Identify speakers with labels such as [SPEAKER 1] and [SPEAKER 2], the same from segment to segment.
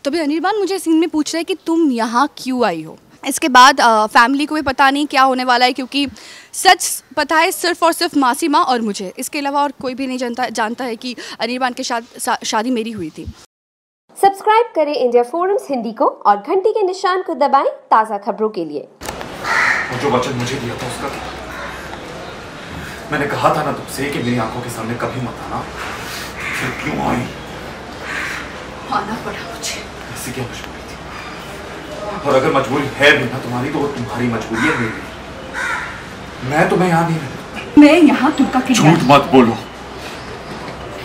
[SPEAKER 1] तभी अनिर्बान मुझे सीन में पूछ रहा है कि तुम यहाँ क्यों आई हो। इसके बाद फैमिली को भी पता नहीं क्या होने वाला है, क्योंकि सच पता है सिर्फ और सिर्फ मासी माँ और मुझे, इसके अलावा और कोई भी नहीं जानता है कि अनिर्बान के शादी मेरी हुई थी।
[SPEAKER 2] सब्सक्राइब करें इंडिया फोरम्स हिंदी को और घंटी के निशान को दबाएं ताज़ा खबरों के लिए।
[SPEAKER 3] वो जो वचन मुझे दिया था उसका क्या? मैंने कहा था ना तुमसे कि मेरी आंखों के सामने कभी मत आना, फिर क्यों आई?
[SPEAKER 1] आना पड़ा मुझे।
[SPEAKER 3] ऐसी क्या मजबूरी थी? और अगर मजबूरी है भी ना तुम्हारी, तो वो तुम्हारी मजबूरी है, मेरी। मैं तुम्हें यहाँ नहीं रहता।
[SPEAKER 1] मैं यहाँ तुमका के
[SPEAKER 3] झूठ मत बोलो,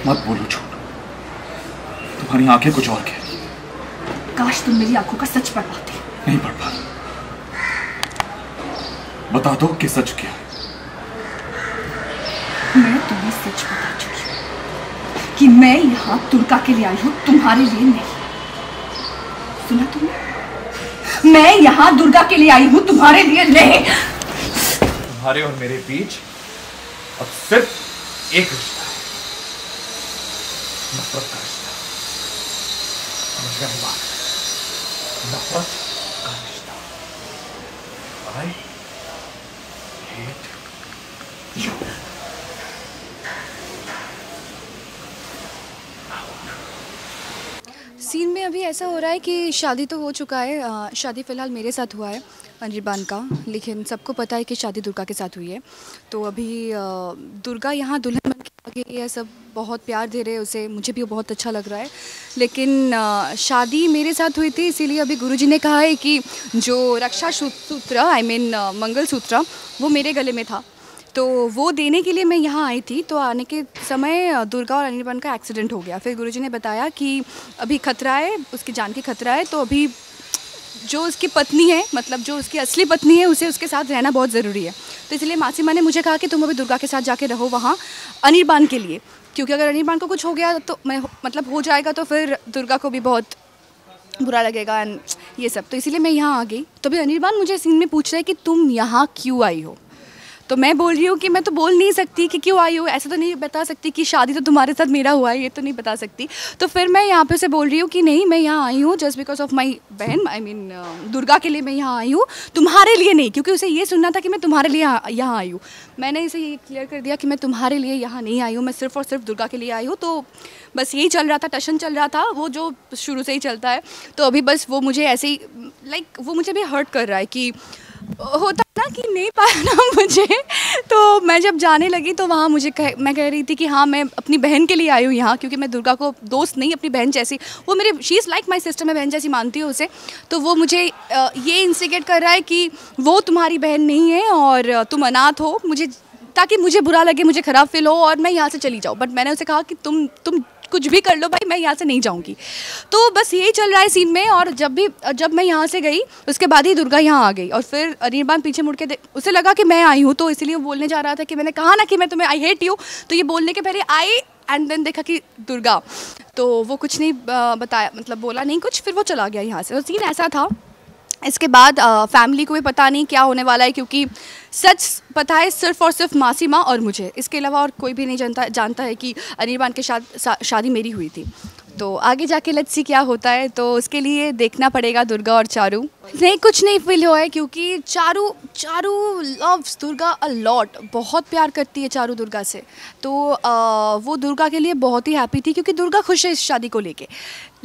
[SPEAKER 3] मत बोलो झूठ। तुम्हारी आंखें कुछ और कह रही हैं।
[SPEAKER 1] काश तुम मेरी आंखों का सच पढ़ पाते।
[SPEAKER 3] नहीं पढ़ पा। बता दो कि सच क्या है।
[SPEAKER 1] मैं तुम्हें सच बता चुकी हूँ कि मैं यहाँ तुर्का के लिए आई हूँ, तुम्हारे लिए नहीं। सुना तुमने? मैं यहाँ दुर्गा के लिए आई हूँ, तुम्हारे लिए नहीं।
[SPEAKER 3] तुम्हारे और मेरे बीच अब सिर्फ एक रिश्ता है, नफरत का रिश्ता। समझ गए बात? नफरत का रिश्ता। I hate you.
[SPEAKER 1] सीन में अभी ऐसा हो रहा है कि शादी तो हो चुका है, शादी फ़िलहाल मेरे साथ हुआ है अनिर्बान का, लेकिन सबको पता है कि शादी दुर्गा के साथ हुई है। तो अभी दुर्गा यहाँ दुल्हन बन के आ गई है, सब बहुत प्यार दे रहे हैं उसे, मुझे भी बहुत अच्छा लग रहा है। लेकिन शादी मेरे साथ हुई थी, इसीलिए अभी गुरुजी ने कहा है कि जो रक्षा सूत्र मंगलसूत्र वो मेरे गले में था, तो वो देने के लिए मैं यहाँ आई थी। तो आने के समय दुर्गा और अनिर्बान का एक्सीडेंट हो गया। फिर गुरुजी ने बताया कि अभी खतरा है, उसकी जान की खतरा है, तो अभी जो उसकी पत्नी है, मतलब जो उसकी असली पत्नी है, उसे उसके साथ रहना बहुत ज़रूरी है। तो इसलिए मासी माँ ने मुझे कहा कि तुम अभी दुर्गा के साथ जाके रहो वहाँ अनिर्बान के लिए, क्योंकि अगर अनिर्बान को कुछ हो गया तो हो जाएगा, तो फिर दुर्गा को भी बहुत बुरा लगेगा एंड ये सब। तो इसीलिए मैं यहाँ आ गई। तो अभी अनिर्बान मुझे सीन में पूछ रहा है कि तुम यहाँ क्यों आई हो। तो मैं बोल रही हूँ कि मैं तो बोल नहीं सकती कि क्यों आई हो, ऐसा तो नहीं बता सकती कि शादी तो तुम्हारे साथ मेरा हुआ है, ये तो नहीं बता सकती। तो फिर मैं यहाँ पे से बोल रही हूँ कि नहीं, मैं यहाँ आई हूँ जस्ट बिकॉज ऑफ माई बहन, दुर्गा के लिए मैं यहाँ आई हूँ, तुम्हारे लिए नहीं, क्योंकि उसे ये सुनना था कि मैं तुम्हारे लिए यहाँ आई हूँ। मैंने इसे ये क्लियर कर दिया कि मैं तुम्हारे लिए यहाँ नहीं आई हूँ, मैं सिर्फ और सिर्फ दुर्गा के लिए आई हूँ। तो बस यही चल रहा था, टशन चल रहा था, वो जो शुरू से ही चलता है। तो अभी बस वो मुझे ऐसे ही वो मुझे भी हर्ट कर रहा है कि होता ना कि नहीं पाया ना मुझे। तो मैं जब जाने लगी तो वहाँ मैं कह रही थी कि हाँ, मैं अपनी बहन के लिए आई हूँ यहाँ, क्योंकि मैं दुर्गा को दोस्त नहीं, अपनी बहन जैसी, वो मेरे she is like my sister, मैं बहन जैसी मानती हूँ उसे। तो वो मुझे ये इंस्टिगेट कर रहा है कि वो तुम्हारी बहन नहीं है और तुम अनाथ हो, ताकि मुझे बुरा लगे, मुझे ख़राब फील हो और मैं यहाँ से चली जाऊँ। बट मैंने उसे कहा कि तुम कुछ भी कर लो भाई, मैं यहाँ से नहीं जाऊँगी। तो बस यही चल रहा है सीन में। और जब मैं यहाँ से गई उसके बाद ही दुर्गा यहाँ आ गई, और फिर अनिर्बान पीछे मुड़ के उसे लगा कि मैं आई हूँ, तो इसलिए वो बोलने जा रहा था कि मैंने कहा ना कि मैं तुम्हें आई हेट यू, तो ये बोलने के पहले आई एंड देन देखा कि दुर्गा, तो वो कुछ नहीं बताया, मतलब बोला नहीं कुछ, फिर वो चला गया यहाँ से। तो सीन ऐसा था। इसके बाद फैमिली को भी पता नहीं क्या होने वाला है, क्योंकि सच पता है सिर्फ और सिर्फ मासी माँ और मुझे, इसके अलावा और कोई भी नहीं जानता है कि अनिर्बान के शादी मेरी हुई थी। तो आगे जाके लेट्स सी क्या होता है, तो उसके लिए देखना पड़ेगा दुर्गा और चारू। नहीं, कुछ नहीं फील हुआ है, क्योंकि Charu loves Durga a lot, बहुत प्यार करती है चारू दुर्गा से। तो वो दुर्गा के लिए बहुत ही हैप्पी थी, क्योंकि दुर्गा खुश है इस शादी को लेके।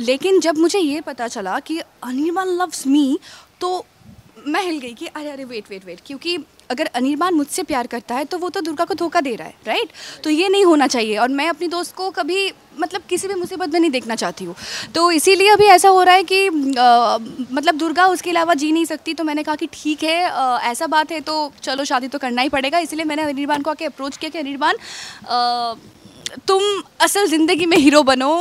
[SPEAKER 1] लेकिन जब मुझे ये पता चला कि अनिर्बान लव्स मी, तो मैं हिल गई कि अरे वेट, क्योंकि अगर अनिर्बान मुझसे प्यार करता है तो वो तो दुर्गा को धोखा दे रहा है, राइट। तो ये नहीं होना चाहिए, और मैं अपनी दोस्त को कभी किसी भी मुसीबत में नहीं देखना चाहती हूँ। तो इसीलिए अभी ऐसा हो रहा है कि दुर्गा उसके अलावा जी नहीं सकती। तो मैंने कहा कि ठीक है, ऐसा बात है तो चलो शादी तो करना ही पड़ेगा। इसलिए मैंने अनिर्बान को आके अप्रोच किया कि अनिर्बान, तुम असल ज़िंदगी में हीरो बनो,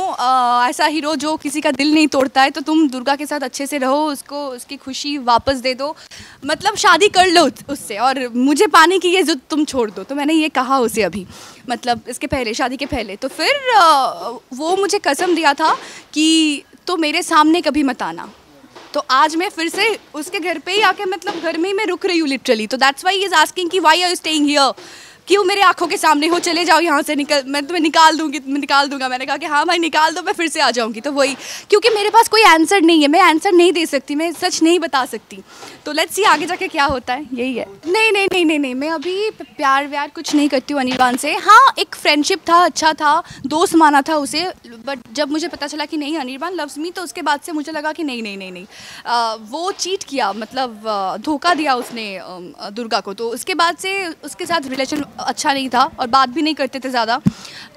[SPEAKER 1] ऐसा हीरो जो किसी का दिल नहीं तोड़ता है। तो तुम दुर्गा के साथ अच्छे से रहो, उसको उसकी खुशी वापस दे दो, शादी कर लो उससे, और मुझे पाने की ये ज़िद तुम छोड़ दो। तो मैंने ये कहा उसे अभी, इसके पहले, शादी के पहले। तो फिर वो मुझे कसम दिया था कि तो मेरे सामने कभी मत आना। तो आज मैं फिर से उसके घर पे ही आके घर में ही मैं रुक रही हूँ लिटरली। तो that's why he is asking कि why are you staying here. क्यों मेरे आंखों के सामने हो, चले जाओ यहाँ से, निकल, मैं तुम्हें निकाल दूंगी, मैं निकाल दूंगा। मैंने कहा कि हाँ भाई निकाल दो, मैं फिर से आ जाऊँगी। तो वही, क्योंकि मेरे पास कोई आंसर नहीं है, मैं आंसर नहीं दे सकती, मैं सच नहीं बता सकती। तो लेट्स सी आगे जाके क्या होता है, यही है। नहीं नहीं नहीं नहीं नहीं, मैं अभी प्यार व्यार कुछ नहीं करती हूँ अनिर्बान से। हाँ, एक फ्रेंडशिप था, अच्छा था, दोस्त माना था उसे, बट जब मुझे पता चला कि नहीं अनिर्बान लव्स मी, तो उसके बाद से मुझे लगा कि नहीं नहीं नहीं नहीं, वो चीट किया, मतलब धोखा दिया उसने दुर्गा को। तो उसके बाद से उसके साथ रिलेशन अच्छा नहीं था और बात भी नहीं करते थे ज़्यादा।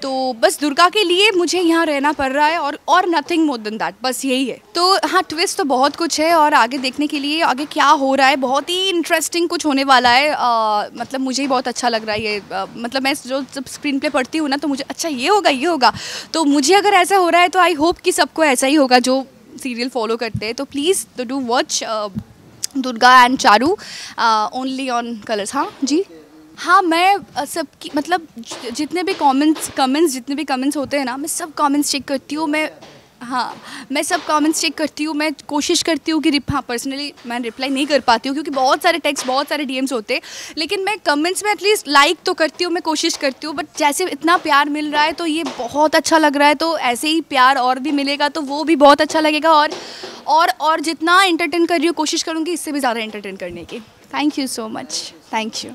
[SPEAKER 1] तो बस दुर्गा के लिए मुझे यहाँ रहना पड़ रहा है, और नथिंग मोर देन दैट, बस यही है। तो हाँ, ट्विस्ट तो बहुत कुछ है, और आगे देखने के लिए आगे क्या हो रहा है, बहुत ही इंटरेस्टिंग कुछ होने वाला है। मतलब मुझे ही बहुत अच्छा लग रहा है ये, मतलब मैं जो जब स्क्रीन प्ले पढ़ती हूँ ना, तो मुझे अच्छा ये होगा ये होगा। तो मुझे अगर ऐसा हो रहा है तो आई होप कि सबको ऐसा ही होगा जो सीरियल फॉलो करते हैं। तो please do watch Durga and Charu only on colours. हाँ जी, हाँ, मैं सबकी मतलब जितने भी कमेंट्स जितने भी कमेंट्स होते हैं ना, मैं सब कमेंट्स चेक करती हूँ। मैं सब कमेंट्स चेक करती हूँ। मैं कोशिश करती हूँ कि पर्सनली मैं रिप्लाई नहीं कर पाती हूँ, क्योंकि बहुत सारे टेक्स्ट, बहुत सारे डीएम्स होते हैं, लेकिन मैं कमेंट्स में एटलीस्ट लाइक तो करती हूँ, मैं कोशिश करती हूँ। बट जैसे इतना प्यार मिल रहा है तो ये बहुत अच्छा लग रहा है। तो ऐसे ही प्यार और भी मिलेगा तो वो भी बहुत अच्छा लगेगा। और जितना एंटरटेन कर रही हूँ, कोशिश करूँगी इससे भी ज़्यादा एंटरटेन करने की। Thank you so much, thank you.